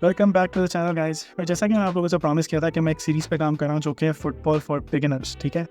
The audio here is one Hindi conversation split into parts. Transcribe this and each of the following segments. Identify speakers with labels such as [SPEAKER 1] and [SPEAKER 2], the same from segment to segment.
[SPEAKER 1] Welcome back to the channel guys. और जैसा कि मैं आप लोगों से प्रॉमिस किया था कि मैं एक सीरीज़ पे काम कर रहा हूँ जो कि है फुटबॉल फॉर बिगिनर्स, ठीक है।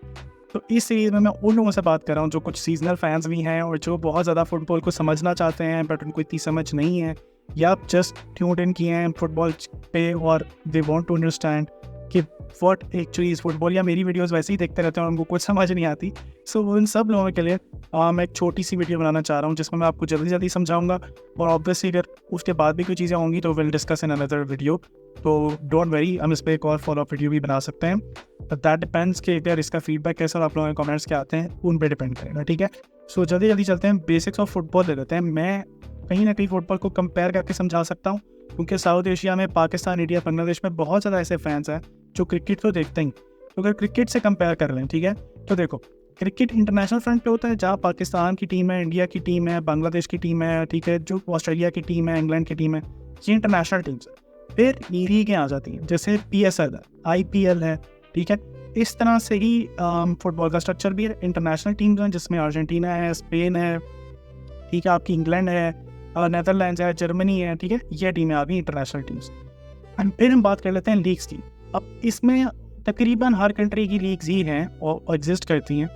[SPEAKER 1] तो इस सीरीज़ में मैं उन लोगों से बात कर रहा हूँ जो कुछ सीजनल फैंस भी हैं और जो बहुत ज़्यादा फुटबॉल को समझना चाहते हैं बट उनको इतनी समझ नहीं है, या आप जस्ट ट्यून्ड इन किए हैं फुटबॉल पे और दे वांट टू अंडरस्टैंड कि व्हाट एक्चुअली इज़ फुटबॉल, या मेरी वीडियोस वैसे ही देखते रहते हैं और उनको कुछ समझ नहीं आती। सो उन सब लोगों के लिए मैं एक छोटी सी वीडियो बनाना चाह रहा हूँ जिसमें मैं आपको जल्दी जल्दी समझाऊंगा, और ऑब्वियसली अगर उसके बाद भी कोई चीज़ें होंगी तो will discuss in another video. तो डोंट वरी, हम इस पर एक और फॉलोअप वीडियो भी बना सकते हैं। दैट डिपेंड्स कि अगर इसका फीडबैक कैसा और आप लोगों के कमेंट्स क्या आते हैं उन पर डिपेंड करेगा, ठीक है। सो जल्दी जल्दी चलते हैं, बेसिक्स ऑफ फुटबॉल ले लेते हैं। मैं कहीं ना कहीं फुटबॉल को कंपेयर करके समझा सकता हूँ क्योंकि साउथ एशिया में पाकिस्तान, इंडिया, बांग्लादेश में बहुत ज़्यादा ऐसे फैंस हैं जो क्रिकेट तो देखते ही। तो अगर क्रिकेट से कंपेयर कर लें, ठीक है, तो देखो क्रिकेट इंटरनेशनल फ्रंट पे होता है जहाँ पाकिस्तान की टीम है, इंडिया की टीम है, बांग्लादेश की टीम है, ठीक है, जो ऑस्ट्रेलिया की टीम है, इंग्लैंड की टीम है, ये इंटरनेशनल टीम्स है। फिर लीगें आ जाती हैं जैसे PSL है, IPL है, ठीक है। इस तरह से ही फुटबॉल का स्ट्रक्चर भी है। इंटरनेशनल टीम्स हैं जिसमें अर्जेंटीना है, स्पेन है, ठीक है, आपकी इंग्लैंड है, नेदरलैंड्स है, जर्मनी है, ठीक है, ये टीमें आ गई इंटरनेशनल टीम्स। एंड फिर हम बात कर लेते हैं लीग्स की। अब इसमें तकरीबन हर कंट्री की लीग्स ही हैं और एग्जिस्ट करती हैं,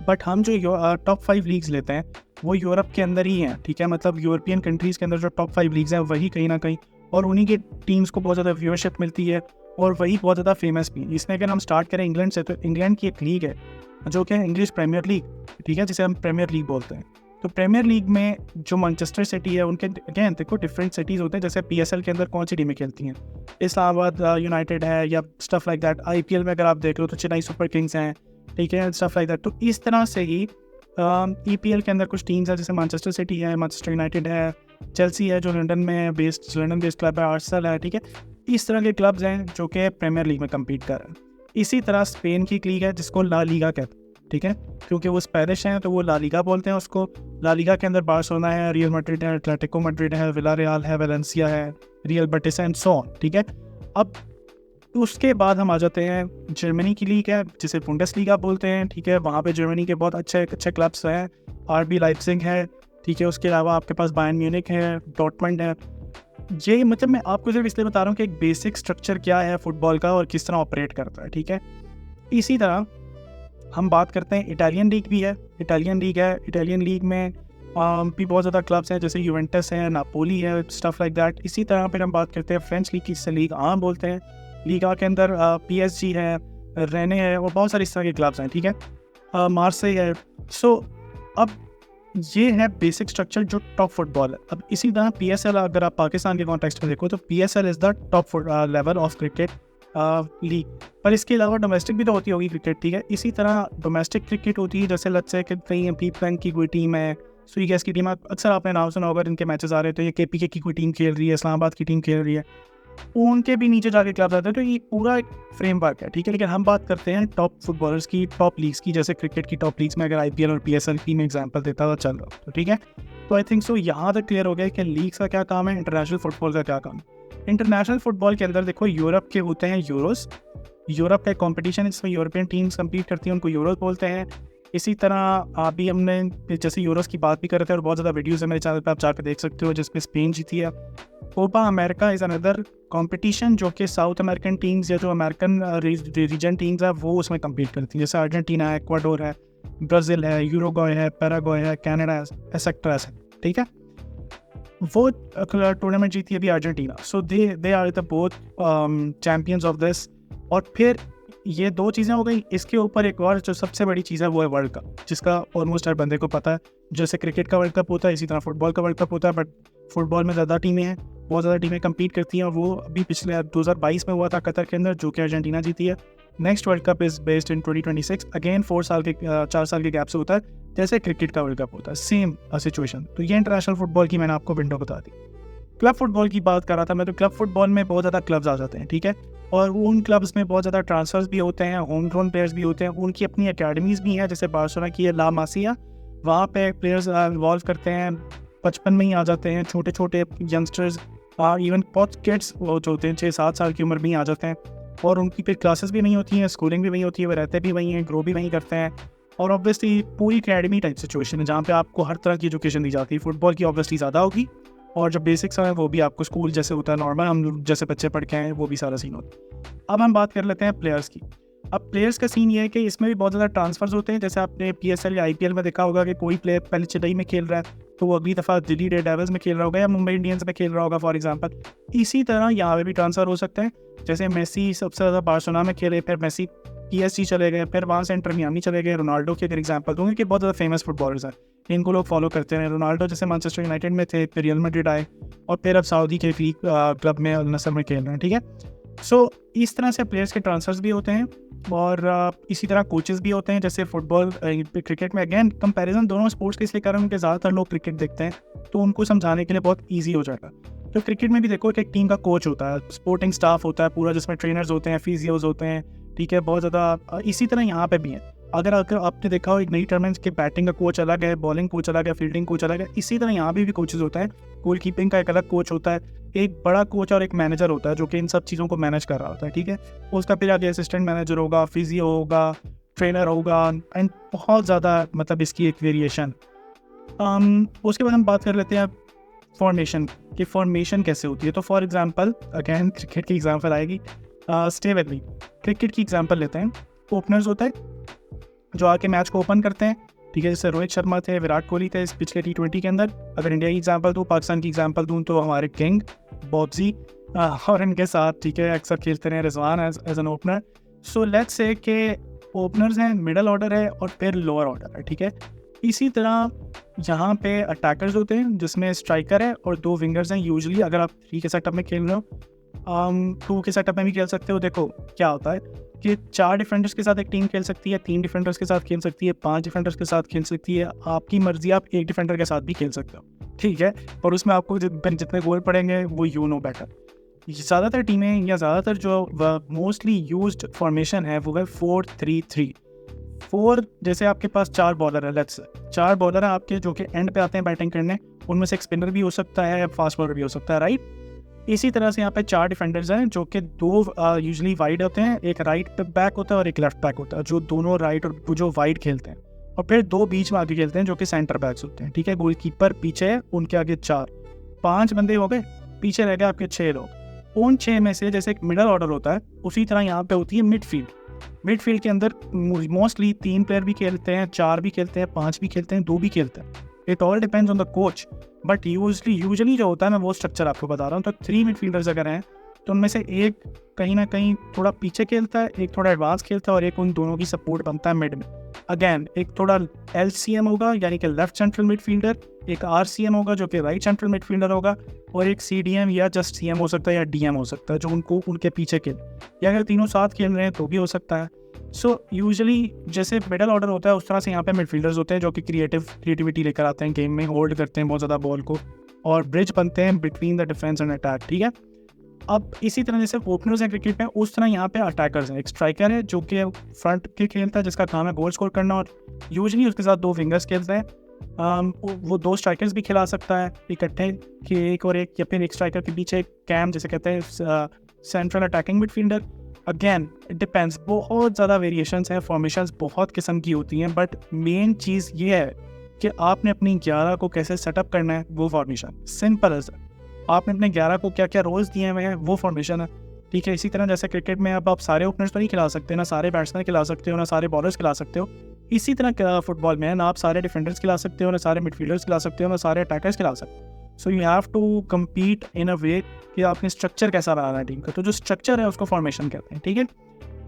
[SPEAKER 1] बट हम जो टॉप 5 लीग्स लेते हैं वो यूरोप के अंदर ही हैं, ठीक है। मतलब यूरोपियन कंट्रीज़ के अंदर जो टॉप 5 लीग्स हैं वही कहीं ना कहीं, और उन्हीं के टीम्स को बहुत ज़्यादा व्यूअरशिप मिलती है और वही बहुत ज़्यादा फेमस भी है। इसमें अगर हम स्टार्ट करें इंग्लैंड से, तो इंग्लैंड की एक लीग है जो कि है इंग्लिश प्रीमियर लीग, ठीक है, जिसे हम प्रीमियर लीग बोलते हैं। तो प्रीमियर लीग में जो मैनचेस्टर सिटी है, उनके अगेन देखो डिफरेंट सिटीज़ होते हैं। जैसे PSL के अंदर कौन सी टीमें खेलती हैं, इस्लामाबाद यूनाइटेड है या स्टफ लाइक दैट। IPL में अगर आप देख लो तो चेन्नई सुपर किंग्स हैं, ठीक है, स्टफ लाइक दैट। तो इस तरह से ही EPL के अंदर कुछ टीम्स हैं जैसे मैनचेस्टर सिटी है, मैनचेस्टर यूनाइटेड है, चेल्सी है जो लंदन में लंदन बेस्ड क्लब है, आर्सेनल है, ठीक है। इस तरह के क्लब्स हैं जो कि प्रीमियर लीग में कम्पीट कर रहे हैं। इसी तरह स्पेन की एक लीग है जिसको ला लीगा कहते हैं, ठीक है, क्योंकि वो स्पेनिश हैं तो वो ला लीगा बोलते हैं उसको। ला लीगा के अंदर बार्सिलोना है, रियल मैड्रिड है, एटलेटिको मैड्रिड है, विलारियल है, वेलेंसिया है, real Betis and so on, ठीक है। अब उसके बाद हम आ जाते हैं जर्मनी की लीग है जिसे बुंडेसलीगा बोलते हैं, ठीक है। वहाँ पे जर्मनी के बहुत अच्छे अच्छे क्लब्स हैं, RB लाइप्जिग है, ठीक है। उसके अलावा आपके पास बायर्न म्यूनिख है, डॉर्टमंड है। ये मतलब मैं आपको सिर्फ इसलिए बता रहा हूँ कि एक बेसिक स्ट्रक्चर क्या है फुटबॉल का और किस तरह ऑपरेट करता है, ठीक है। इसी तरह हम बात करते हैं इटालियन लीग भी है, इटालियन लीग है। इटालियन लीग में भी बहुत ज़्यादा क्लब्स हैं जैसे यूवेंटस है, नापोली है, स्टफ लाइक दैट। इसी तरह फिर हम बात करते हैं फ्रेंच लीग की, जिसे लीग आम बोलते हैं। लीगा के अंदर PSG है, रेने है और बहुत सारे इस तरह के क्लब्स हैं, ठीक है, मार्से है। सो अब ये है बेसिक स्ट्रक्चर जो टॉप फुटबॉल है। अब इसी तरह PSL अगर आप पाकिस्तान के कॉन्टेक्स्ट में देखो तो PSL is the top level of cricket league. पर इसके अलावा डोमेस्टिक भी तो होती होगी क्रिकेट, ठीक है। इसी तरह डोमेस्टिक क्रिकेट होती है जैसे लेट्स से कि कहीं MP की कोई टीम है, सुईगैस की टीम है, अक्सर आपने नाम सुना होगा, इनके मैचेस आ रहे हैं तो ये KPK की कोई टीम खेल रही है, इस्लामाबाद की टीम खेल रही है, उनके भी नीचे जाके क्लब्स आते हैं। तो ये पूरा एक फ्रेमवर्क है, ठीक है। लेकिन हम बात करते हैं टॉप फुटबॉलर्स की, टॉप लीग्स की। जैसे क्रिकेट की टॉप लीग्स में अगर IPL और PSL की मैं एग्जांपल देता हुआ चल रहा हूँ तो ठीक है। तो आई थिंक सो यहाँ तक क्लियर हो गया कि लीग्स का क्या काम है, इंटरनेशनल फुटबॉल का क्या काम है। इंटरनेशनल फुटबॉल के अंदर देखो यूरोप के होते हैं यूरोस, यूरोप का कॉम्पिटिशन, इसमें यूरोपियन टीम्स कम्पीट करती हैं, उनको यूरोस बोलते हैं। इसी तरह अभी हमने जैसे यूरोस की बात भी कर रहे थे और बहुत ज़्यादा वीडियोस है मेरे चैनल पे, आप जाकर देख सकते हो, जिसमें स्पेन जीती है। Copa America is another competition जो कि साउथ अमेरिकन टीम्स या जो अमेरिकन रीजन टीम्स है वो उसमें कम्पीट करती हैं। जैसे अर्जेंटीना है, इक्वाडोर है, ब्राज़ील है, यूरुग्वे है, पैराग्वे है, कनाडा है, एक्सेट्रा है, ठीक है। वो टूर्नामेंट जीती है अभी Argentina. So they are the both champions of this. और फिर ये दो चीज़ें हो गई, इसके ऊपर एक और जो सबसे बड़ी चीज़ है वो है वर्ल्ड कप, जिसका ऑलमोस्ट हर बंदे को पता है। जैसे क्रिकेट का वर्ल्ड कप होता है इसी तरह फुटबॉल का वर्ल्ड कप होता है, बट फुटबॉल में ज़्यादा टीमें हैं, बहुत ज़्यादा टीमें कम्पीट करती हैं। और वो अभी पिछले 2022 में हुआ था कतर के अंदर, जो कि अर्जेंटीना जीती है। Next world cup is based in 2026, again 4 साल के गैप से होता है, जैसे क्रिकेट का वर्ल्ड कप होता है, सेम सिचुएशन। तो ये इंटरनेशनल फुटबॉल की मैंने आपको विंडो बता दी। क्लब फुटबॉल की बात कर रहा था मैं, तो क्लब फुटबॉल में बहुत ज़्यादा क्लब्स आ जाते हैं, ठीक है। और उन क्लब्स में बहुत ज़्यादा ट्रांसफर्स भी होते हैं, होम ग्रोन प्लेयर्स भी होते हैं, उनकी अपनी अकेडमीज़ भी हैं। जैसे बार्सिलोना की है ला मासिया, वहाँ पे प्लेयर्स इन्वॉल्व करते हैं, बचपन में ही आ जाते हैं, छोटे छोटे यंगस्टर्स, इवन बहुत किड्स वो जो होते हैं 6-7 साल की उम्र में ही आ जाते हैं। और उनकी फिर क्लासेस भी नहीं होती हैं, स्कूलिंग भी वहीं होती है, वो रहते भी वहीं हैं, ग्रो भी वहीं करते हैं। और ऑब्वियसली पूरी अकेडमी टाइप सिचुएशन है जहाँ पे आपको हर तरह की एजुकेशन दी जाती है। फुटबॉल की ऑब्वियसली ज़्यादा होगी और जो बेसिक्स हैं वो भी आपको स्कूल जैसे होता है नॉर्मल, हम लोग जैसे बच्चे पढ़ के आए हैं वो भी सारा सीन होता है। अब हम बात कर लेते हैं प्लेयर्स की। अब प्लेयर्स का सीन ये है कि इसमें भी बहुत ज़्यादा ट्रांसफर्स होते हैं। जैसे आपने PSL या IPL में देखा होगा कि कोई प्लेयर पहले चेन्नई में खेल रहा है तो वो अगली दफ़ा दिल्ली डेयरडेविल्स में खेल रहा होगा या मुंबई इंडियंस में खेल रहा होगा फॉर एग्जांपल। इसी तरह यहाँ पे भी ट्रांसफ़र हो सकते हैं। जैसे मेसी सबसे ज़्यादा बार्सिलोना में खेले, फिर मेसी PSG चले गए, फिर वहाँ से इंटर मियामी चले गए। रोनाल्डो की अगर एग्जांपल दूँगी कि बहुत ज़्यादा फेमस फुटबॉलर्स हैं, इनको लोग फॉलो करते हैं। रोनाल्डो जैसे मैनचेस्टर यूनाइटेड में थे, फिर रियल मैड्रिड आए और फिर अब सऊदी के क्लब में अल नसर में खेल रहे हैं, ठीक है। सो इस तरह से प्लेयर्स के ट्रांसफर्स भी होते हैं और इसी तरह कोचेस भी होते हैं। जैसे फुटबॉल क्रिकेट में अगेन कंपैरिजन दोनों स्पोर्ट्स के इसलिए कर रहा हूँ कि ज़्यादातर लोग क्रिकेट देखते हैं तो उनको समझाने के लिए बहुत ईजी हो जाएगा। तो क्रिकेट में भी देखो कि एक टीम का कोच होता है, स्पोर्टिंग स्टाफ होता है पूरा, जिसमें ट्रेनर्स होते हैं, फिजियोज होते हैं, ठीक है, बहुत ज़्यादा। इसी तरह यहाँ पे भी है। अगर आपने देखा हो एक नई टूर्नामेंट के बैटिंग का कोच अलग है, बॉलिंग कोच अलग है, फील्डिंग कोच अलग है, इसी तरह यहाँ भी कोचेज होता है। गोल कीपिंग का एक अलग कोच होता है, एक बड़ा कोच और एक मैनेजर होता है जो कि इन सब चीज़ों को मैनेज कर रहा होता है, ठीक है। उसका फिर आगे असिस्टेंट मैनेजर होगा, फिजियो होगा, ट्रेनर होगा एंड बहुत ज़्यादा मतलब इसकी एक वेरिएशन। उसके बाद हम बात कर लेते हैं फॉर्मेशन की। फॉर्मेशन कैसे होती है? तो फॉर एग्जांपल अगेन क्रिकेट की एग्जांपल आएगी, स्टे विद मी। क्रिकेट की एग्जांपल लेते हैं। ओपनर्स होता है जो आके मैच को ओपन करते हैं, ठीक है। जैसे रोहित शर्मा थे, विराट कोहली थे इस पिछले T20 के अंदर। अगर इंडिया की एग्जांपल दूँ, पाकिस्तान की एग्जांपल दूँ तो हमारे किंग बॉब्जी और इनके साथ, ठीक है, अक्सर खेलते रहे Rizwan as an opener. So let's say कि ओपनर्स हैं, मिडल ऑर्डर है और फिर लोअर ऑर्डर है, ठीक है। इसी तरह यहाँ पे अटैकर्स होते हैं जिसमें स्ट्राइकर है और 2 विंगर्स हैं यूजुअली। अगर आप 3 के सेटअप में खेल रहे हो, 2 के सेटअप में भी खेल सकते हो। देखो क्या होता है कि 4 डिफेंडर्स के साथ एक टीम खेल सकती है, 3 डिफेंडर्स के साथ खेल सकती है, 5 डिफेंडर्स के साथ खेल सकती है। आपकी मर्जी, आप 1 डिफेंडर के साथ भी खेल सकते हो, ठीक है। और उसमें आपको जितने गोल पड़ेंगे वो यू नो बेटर। ज़्यादातर टीमें या ज़्यादातर जो मोस्टली यूज्ड फॉर्मेशन है वो है 4-3-3। 4 जैसे आपके पास 4 बॉलर है, लेट्स 4 बॉलर हैं आपके जो कि एंड पे आते हैं बैटिंग करने। उनमें से एक स्पिनर भी हो सकता है, फास्ट बॉलर भी हो सकता है, राइट। इसी तरह से यहाँ पे 4 डिफेंडर्स हैं जो कि 2 यूजुअली वाइड होते हैं, एक राइट बैक होता है और एक लेफ्ट बैक होता है, जो दोनों राइट और जो वाइड खेलते हैं। और फिर 2 बीच में आगे खेलते हैं जो कि सेंटर बैक्स होते हैं, ठीक है। गोलकीपर पीछे है, उनके आगे 4-5 बंदे हो गए, पीछे रह गए आपके 6 लोग। उन 6 में से जैसे एक मिडल ऑर्डर होता है, उसी तरह यहाँ पे होती है मिडफील्ड। मिडफील्ड के अंदर मोस्टली 3 प्लेयर भी खेलते हैं, 4 भी खेलते हैं, 5 भी खेलते हैं, 2 भी खेलते हैं। It all depends on the coach, but usually जो होता है, मैं वो स्ट्रक्चर आपको बता रहा हूँ। तो 3 मिडफील्डर्स अगर हैं तो उनमें से एक कहीं ना कहीं थोड़ा पीछे खेलता है, एक थोड़ा एडवांस खेलता है और एक उन दोनों की सपोर्ट बनता है मिड में। अगेन एक थोड़ा LCM होगा यानी कि लेफ्ट सेंट्रल मिडफील्डर, एक RCM होगा जो कि राइट सेंट्रल मिडफील्डर होगा, और एक CDM या जस्ट CM हो सकता है या DM हो सकता है जो उनको उनके पीछे खेल, या अगर तीनों साथ खेल रहे हैं तो भी हो सकता है। सो यूजुअली जैसे मिडल ऑर्डर होता है उस तरह से यहाँ पे मिडफील्डर्स होते हैं जो कि क्रिएटिविटी लेकर आते हैं गेम में, होल्ड करते हैं बहुत ज़्यादा बॉल को और ब्रिज बनते हैं between the defence and attack, ठीक है। अब इसी तरह जैसे ओपनर्स हैं क्रिकेट में, उस तरह यहाँ पे अटैकर्स हैं। एक स्ट्राइकर है जो कि फ्रंट के खेलता है जिसका काम है गोल स्कोर करना, और यूजुअली उसके साथ 2 विंगर्स खेलते हैं। वो 2 स्ट्राइकर्स भी खिला सकता है इकट्ठे, कि एक और एक, या फिर एक स्ट्राइकर के पीछे एक कैम जिसे कहते हैं central attacking midfielder. Again it depends, बहुत ज़्यादा वेरिएशंस हैं, फॉर्मेशंस बहुत किस्म की होती हैं, बट मेन चीज़ ये है कि आपने अपनी 11 को कैसे सेटअप करना है, वो फॉर्मेशन सिंपल है। आपने अपने 11 को क्या क्या रोल्स दिए हुए हैं, वो फॉर्मेशन है, ठीक है। इसी तरह जैसे क्रिकेट में अब आप सारे ओपनर्स तो नहीं खिला सकते, ना सारे बैट्समैन खिला सकते हो, ना सारे बॉलर्स खिला सकते हो। इसी तरह फुटबॉल में ना आप सारे डिफेंडर्स खिला सकते हो, ना सारे मिडफील्डर्स खिला सकते हो, ना सारे अटैकर्स खिला सकते हो। So you have to compete in a way कि आपने स्ट्रक्चर कैसा बनाना है टीम का, तो जो स्ट्रक्चर है उसको फॉर्मेशन कहते हैं, ठीक है।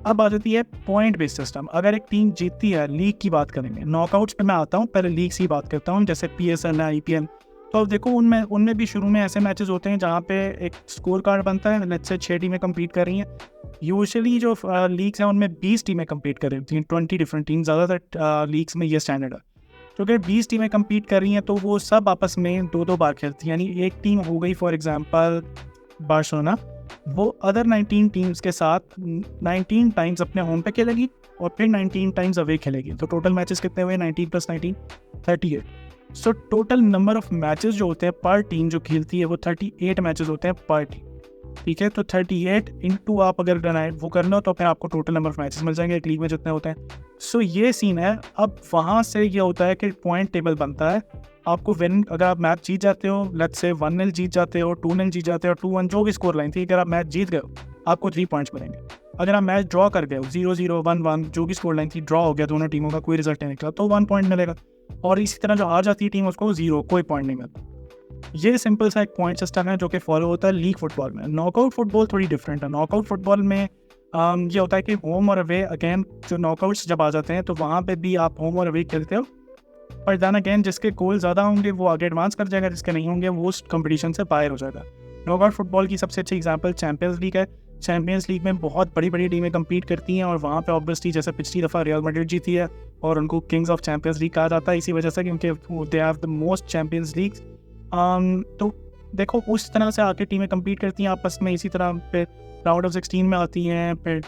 [SPEAKER 1] अब आ जाती है पॉइंट बेस्ड सिस्टम। अगर एक टीम जीतती है, लीग की बात करेंगे, नॉकआउट्स पे मैं आता हूँ, पहले लीग की बात करता हूँ, जैसे PSL है, IPL। तो अब देखो उनमें भी शुरू में ऐसे मैचेस होते हैं जहाँ पे एक स्कोर कार्ड बनता है, लेट्स से 6 टीमें कम्पीट कर रही हैं। यूजुअली जो लीग्स हैं उनमें 20 टीमें कम्पीट कर रही होती हैं, 20 डिफरेंट टीम, ज़्यादातर लीग्स में ये स्टैंडर्ड है। तो अगर 20 टीमें कम्पीट कर रही हैं तो वो सब आपस में 2-2 बार खेलती हैं, यानी एक टीम हो गई फॉर एग्जांपल बार्सिलोना, वो अदर 19 टीम्स के साथ 19 टाइम्स अपने होम पे खेलेगी और फिर 19 टाइम्स अवे खेलेगी। तो टोटल मैचेस कितने हुए? 19 + 19 38। So total number of matches जो होते हैं पर टीम जो खेलती है वो 38 मैचेस होते हैं पर टीम, ठीक है। तो 38 इंटू आप अगर वो करना हो तो फिर आपको टोटल नंबर ऑफ मैचेस मिल जाएंगे एक लीग में जितने होते हैं। सो ये सीन है। अब वहाँ से ये होता है कि पॉइंट टेबल बनता है। आपको विन, अगर आप मैच जीत जाते हो, लेट्स से 1-0 जीत जाते हो, 2-0 जीत जाते हो, 2-1 जो भी स्कोर लाइन थी, अगर आप मैच जीत गए हो आपको 3 पॉइंट्स मिलेंगे। अगर आप मैच ड्रॉ कर गए हो 0-0, 1-1 जो भी स्कोर लाइन थी, ड्रॉ हो गया, दोनों टीमों का कोई रिजल्ट नहीं निकला, तो 1 पॉइंट मिलेगा। और इसी तरह जो हार जाती है टीम उसको 0, कोई पॉइंट नहीं मिलता। ये सिंपल सा एक पॉइंट सिस्टम है जो कि फॉलो होता है लीग फुटबॉल में। नॉकआउट फुटबॉल थोड़ी डिफरेंट है। नॉकआउट फुटबॉल में ये होता है कि होम और अवे, अगेन जो नॉकआउट्स जब आ जाते हैं तो वहाँ पे भी आप होम और अवे खेलते हो, पर देन अगेन जिसके गोल ज़्यादा होंगे वो आगे एडवांस कर जाएगा, जिसके नहीं होंगे वो उस कंपटीशन से बाहर हो जाएगा। नॉकआउट फुटबॉल की सबसे अच्छी एग्जांपल चैंपियंस लीग है। चैंपियंस लीग में बहुत बड़ी बड़ी टीमें कम्पीट करती हैं और वहाँ पे ऑब्वियसली जैसे पिछली दफ़ा रियल मैड्रिड जीती है और उनको किंग्स ऑफ चैंपियंस लीग कहा जाता है इसी वजह से क्योंकि they have the most champions league. तो देखो उस तरह से आके टीमें कम्पीट करती हैं आपस में, इसी तरह फिर राउंड ऑफ 16 में आती हैं, फिर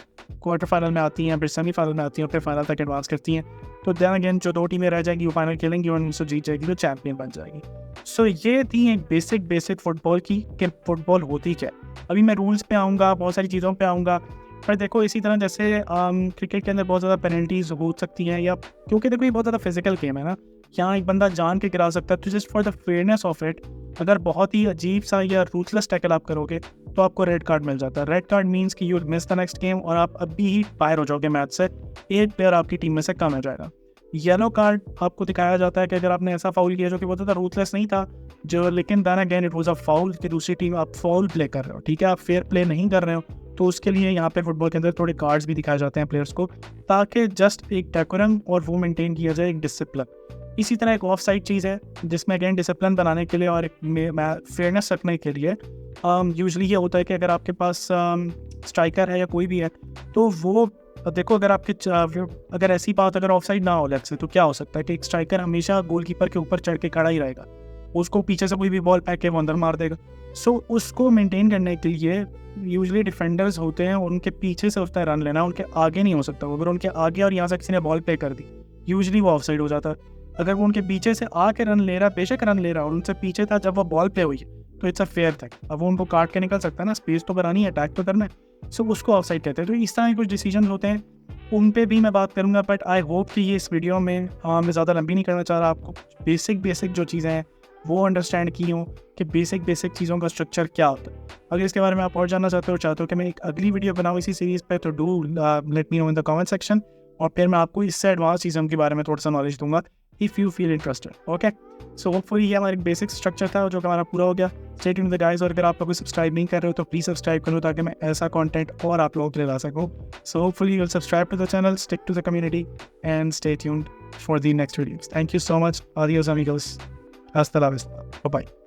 [SPEAKER 1] क्वार्टर फाइनल में आती हैं, फिर सेमीफाइनल में आती हैं और फिर फाइनल तक एडवांस करती हैं। तो देन अगेन जो 2 टीमें रह जाएंगी वो फाइनल खेलेंगी और उनसे जीत जाएगी तो चैंपियन बन जाएगी। सो ये थी एक बेसिक फुटबॉल की कि फुटबॉल होती क्या। अभी मैं रूल्स पे आऊँगा, बहुत सारी चीज़ों पे आऊँगा, पर देखो इसी तरह जैसे क्रिकेट के अंदर बहुत ज़्यादा पेनल्टीज हो सकती हैं, या क्योंकि देखो ये बहुत ज़्यादा फिजिकल गेम है ना, यहाँ एक बंदा जान के गिरा सकता है। तो just for the fairness of it, अगर बहुत ही अजीब सा या रूथलेस टैकल आप करोगे तो आपको रेड कार्ड मिल जाता है। रेड कार्ड मीन्स कि you miss the next game और आप अभी ही बाहर हो जाओगे मैच से, एक प्लेयर आपकी टीम में से कम हो जाएगा। येलो कार्ड आपको दिखाया जाता है कि अगर आपने ऐसा फाउल किया जो कि बहुत ज़्यादा रूथलेस नहीं था, जो लेकिन then again it was a foul कि दूसरी टीम आप फाउल प्ले कर रहे हो, ठीक है, आप फेयर प्ले नहीं कर रहे हो, तो उसके लिए यहाँ पे फुटबॉल के अंदर थोड़े कार्ड्स भी दिखाए जाते हैं प्लेयर्स को, ताकि जस्ट एक डेकोरम और वो मेंटेन किया जाए, एक डिसिप्लिन। इसी तरह एक ऑफ साइड चीज़ है जिसमें अगेन डिसिप्लिन बनाने के लिए और एक फेयरनेस रखने के लिए यूजुअली ये होता है कि अगर आपके पास स्ट्राइकर है या कोई भी है तो वो देखो अगर आपके अगर ऐसी बात अगर ऑफ साइड ना हो लेट्स से, तो क्या हो सकता है कि एक स्ट्राइकर हमेशा गोलकीपर के ऊपर चढ़ के खड़ा ही रहेगा, उसको पीछे से कोई भी बॉल फेंक के वो अंदर मार देगा। सो उसको मेंटेन करने के लिए यूजुअली डिफेंडर्स होते हैं, उनके पीछे से उसका रन लेना, उनके आगे नहीं हो सकता। अगर उनके आगे और यहाँ से किसी ने बॉल प्ले कर दी यूजुअली वो ऑफ साइड हो जाता है। अगर वो उनके पीछे से आके रन ले रहा, बेशक रन ले रहा और उनसे पीछे था जब वो बॉल प्ले हुई तो इट्स अ फेयर था। अब वो उनको काट के निकल सकता है ना, स्पेस तो करानी है, अटैक तो करना है, सो उसको ऑफ साइड कहते हैं। तो इस तरह के कुछ डिसीजन होते हैं, उन पे भी मैं बात करूंगा, बट आई होप कि ये इस वीडियो में मैं ज़्यादा लंबी नहीं करना चाह रहा, आपको बेसिक जो चीज़ें हैं वो अंडरस्टैंड की हों कि बेसिक चीज़ों का स्ट्रक्चर क्या होता है। अगर इसके बारे में आप और जानना चाहते हो कि मैं एक अगली वीडियो बनाऊँ इसी सीरीज़ पे, तो do let me know in the comment section, और फिर मैं आपको इससे एडवांस चीज़ों के बारे में थोड़ा सा नॉलेज दूंगा if you feel interested. Okay, so hopefully ये हमारा एक बेसिक स्ट्रक्चर था जो कि हमारा पूरा हो गया। Stay tuned with the guys, और अगर आप लोग सब्सक्राइब नहीं कर रहे हो तो प्लीज़ सब्सक्राइब करो ताकि मैं ऐसा कंटेंट और आप लोगों के लिए ला सकूँ। So hopefully you will subscribe to the channel, stick to the community and stay tuned for the next videos. Thank you so much. Adios amigos. Hasta la vista. Bye bye.